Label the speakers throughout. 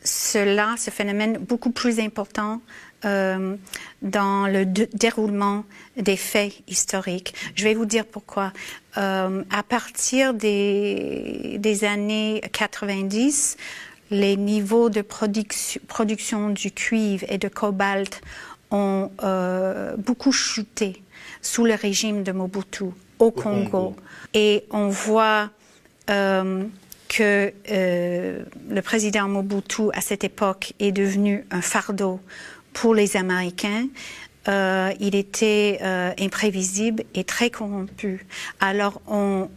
Speaker 1: Ce phénomène beaucoup plus important dans le déroulement des faits historiques. Je vais vous dire pourquoi. À partir des années 90, les niveaux de production du cuivre et de cobalt ont beaucoup chuté sous le régime de Mobutu au Congo. Et on voit que le président Mobutu, à cette époque, est devenu un fardeau pour les Américains. Il était imprévisible et très corrompu. Alors, on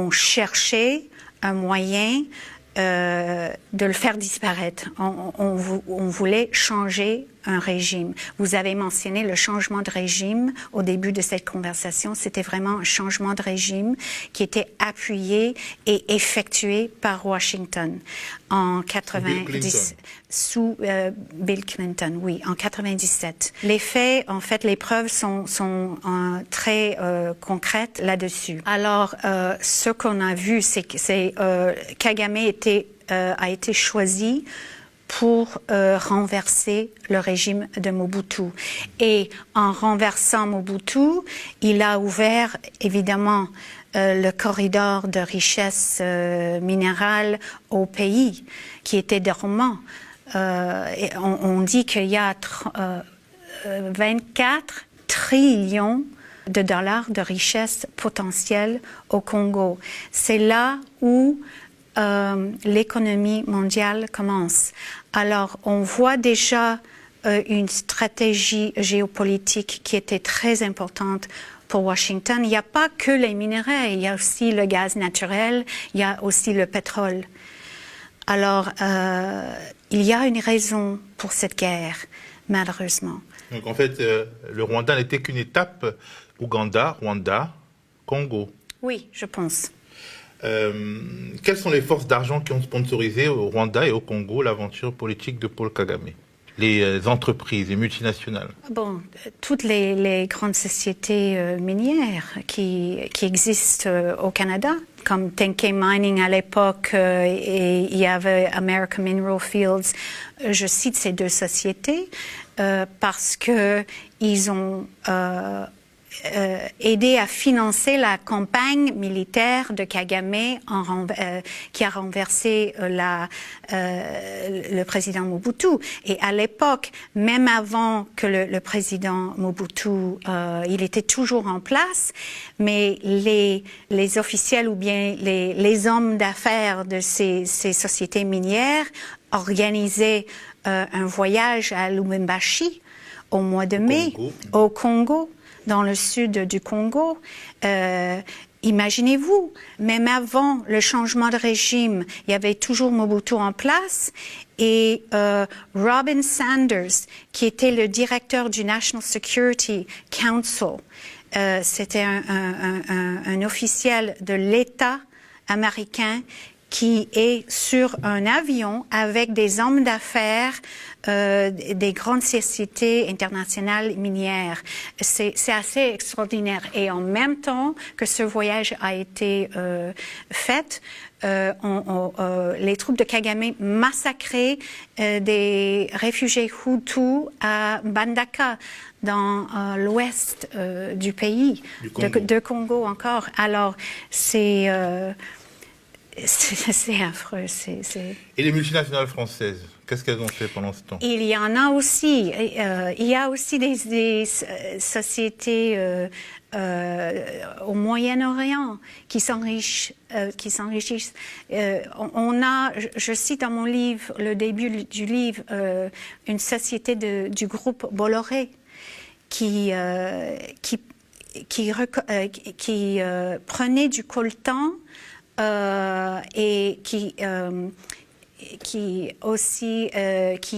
Speaker 1: cherchait un moyen de le faire disparaître. On voulait changer un régime. Vous avez mentionné le changement de régime au début de cette conversation. C'était vraiment un changement de régime qui était appuyé et effectué par Washington en 90, sous Bill Clinton, oui, en 97. Les faits, en fait, les preuves sont très concrètes là-dessus. Alors, ce qu'on a vu, c'est que Kagame a été choisi pour renverser le régime de Mobutu. Et en renversant Mobutu, il a ouvert évidemment le corridor de richesse minérale au pays, qui était dormant. On dit qu'il y a 24 trillions de dollars de richesse potentielle au Congo. C'est là où l'économie mondiale commence. Alors, on voit déjà une stratégie géopolitique qui était très importante pour Washington. Il n'y a pas que les minerais, il y a aussi le gaz naturel, il y a aussi le pétrole. Alors, il y a une raison pour cette guerre, malheureusement.
Speaker 2: Donc, en fait, le Rwanda n'était qu'une étape. Ouganda, Rwanda, Congo.
Speaker 1: Oui, je pense.
Speaker 2: Quelles sont les forces d'argent qui ont sponsorisé au Rwanda et au Congo l'aventure politique de Paul Kagame? Les entreprises, les multinationales?
Speaker 1: Bon, toutes les grandes sociétés minières qui existent au Canada, comme Tenke Mining à l'époque, et il y avait American Mineral Fields. Je cite ces deux sociétés parce que ils ont aider à financer la campagne militaire de Kagame qui a renversé le président Mobutu. Et à l'époque, même avant que le président Mobutu, il était toujours en place, mais les officiels ou bien les hommes d'affaires de ces sociétés minières organisaient un voyage à Lubumbashi au mois de mai, au Congo, dans le sud du Congo. Imaginez-vous, même avant le changement de régime, il y avait toujours Mobutu en place et Robin Sanders, qui était le directeur du National Security Council, c'était un officiel de l'État américain qui est sur un avion avec des hommes d'affaires des grandes sociétés internationales minières. C'est assez extraordinaire. Et en même temps que ce voyage a été fait, les troupes de Kagame massacraient des réfugiés Hutus à Mbandaka, dans l'ouest du pays, de Congo encore. Alors, c'est affreux.
Speaker 2: Et les multinationales françaises, qu'est-ce qu'elles ont fait pendant ce temps?
Speaker 1: Il y en a aussi. Il y a aussi des sociétés au Moyen-Orient qui s'enrichissent. Je cite dans mon livre, le début du livre, une société du groupe Bolloré qui prenait du coltan et qui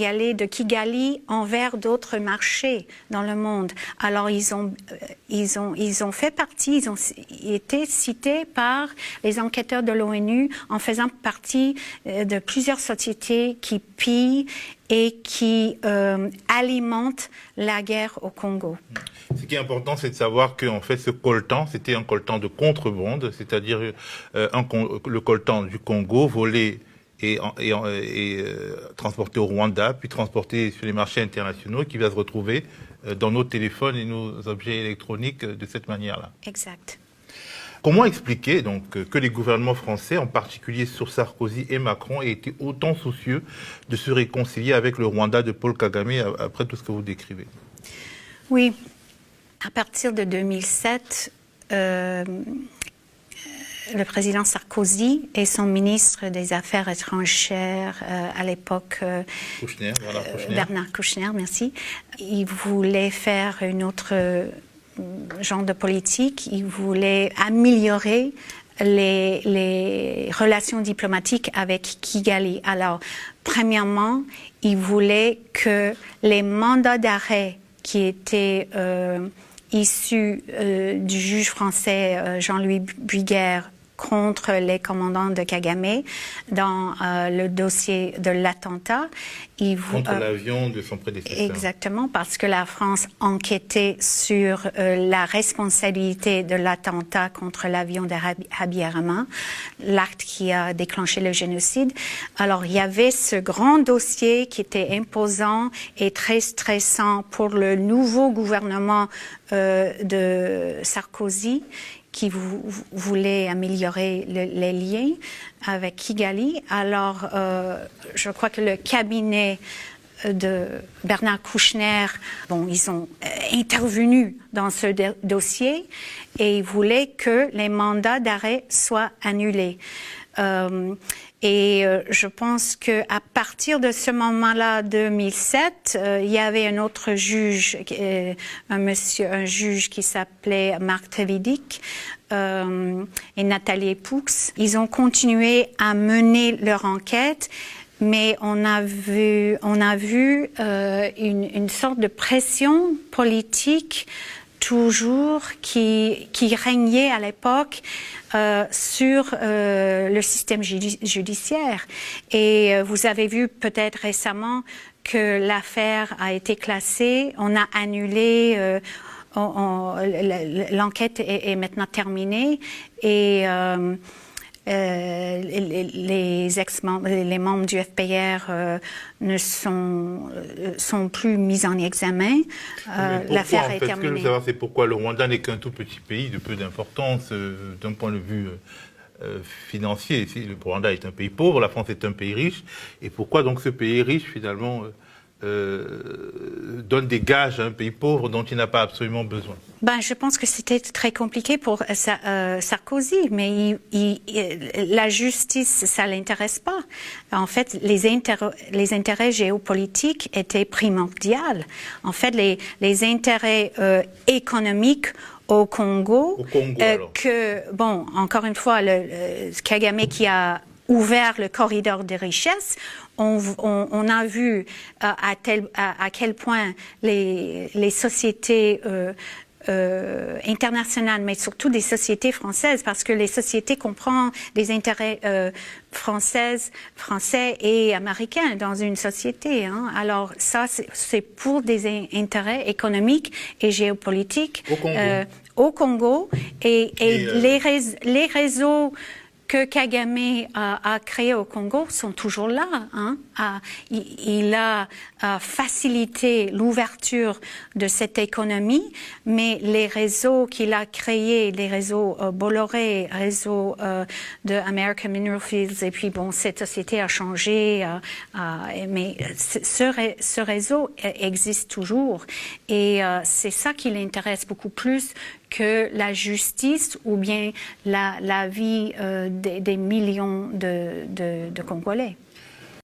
Speaker 1: allait de Kigali envers d'autres marchés dans le monde. Alors ils ont fait partie, ils ont été cités par les enquêteurs de l'ONU en faisant partie de plusieurs sociétés qui pillent et qui alimentent la guerre au Congo.
Speaker 2: Ce qui est important, c'est de savoir que en fait, ce coltan, c'était un coltan de contrebande, c'est-à-dire le coltan du Congo volé et transporté au Rwanda, puis transporté sur les marchés internationaux, qui va se retrouver dans nos téléphones et nos objets électroniques de cette manière-là.
Speaker 1: Exact.
Speaker 2: Comment expliquer donc que les gouvernements français, en particulier sur Sarkozy et Macron, aient été autant soucieux de se réconcilier avec le Rwanda de Paul Kagame après tout ce que vous décrivez?
Speaker 1: Oui, à partir de 2007, le président Sarkozy et son ministre des Affaires étrangères à l'époque, Bernard Kouchner, merci, ils voulaient faire une autre genre de politique. Ils voulaient améliorer les relations diplomatiques avec Kigali. Alors, premièrement, ils voulaient que les mandats d'arrêt qui étaient issus du juge français Jean-Louis Bruguière contre les commandants de Kagame dans le dossier de l'attentat.
Speaker 2: Contre l'avion de son prédécesseur.
Speaker 1: Exactement, parce que la France enquêtait sur la responsabilité de l'attentat contre l'avion de Habyarimana, l'acte qui a déclenché le génocide. Alors, il y avait ce grand dossier qui était imposant et très stressant pour le nouveau gouvernement de Sarkozy, qui voulait améliorer les liens avec Kigali. Alors, je crois que le cabinet de Bernard Kouchner, ils ont intervenu dans ce dossier et ils voulaient que les mandats d'arrêt soient annulés. Je pense qu'à partir de ce moment-là, 2007, il y avait un autre juge, un juge qui s'appelait Marc Trévidic et Nathalie Poux. Ils ont continué à mener leur enquête, mais on a vu une sorte de pression politique toujours qui régnait à l'époque sur le système judiciaire. Et vous avez vu peut-être récemment que l'affaire a été classée, on a annulé, l'enquête est maintenant terminée et les membres du FPR ne sont plus mis en examen. L'affaire est terminée.
Speaker 2: Ce que je veux savoir, c'est pourquoi le Rwanda n'est qu'un tout petit pays de peu d'importance d'un point de vue financier. Si le Rwanda est un pays pauvre, la France est un pays riche, et pourquoi donc ce pays riche finalement donne des gages à un pays pauvre dont il n'a pas absolument besoin?
Speaker 1: Je pense que c'était très compliqué pour Sarkozy, mais la justice, ça l'intéresse pas. En fait, les intérêts géopolitiques étaient primordiaux. En fait, les intérêts économiques au Congo, encore une fois, Kagame qui a ouvert le corridor de richesse, on a vu à quel point les sociétés internationales, mais surtout des sociétés françaises, parce que les sociétés comprennent des intérêts français et américains dans une société. Alors ça, c'est pour des intérêts économiques et géopolitiques au Congo. Et les réseaux que Kagame a créé au Congo sont toujours là. Il a facilité l'ouverture de cette économie, mais les réseaux qu'il a créés, les réseaux Bolloré, réseau de American Mineral Fields, et puis cette société a changé, mais ce réseau existe toujours. Et c'est ça qui l'intéresse beaucoup plus que la justice ou bien la vie des millions de Congolais.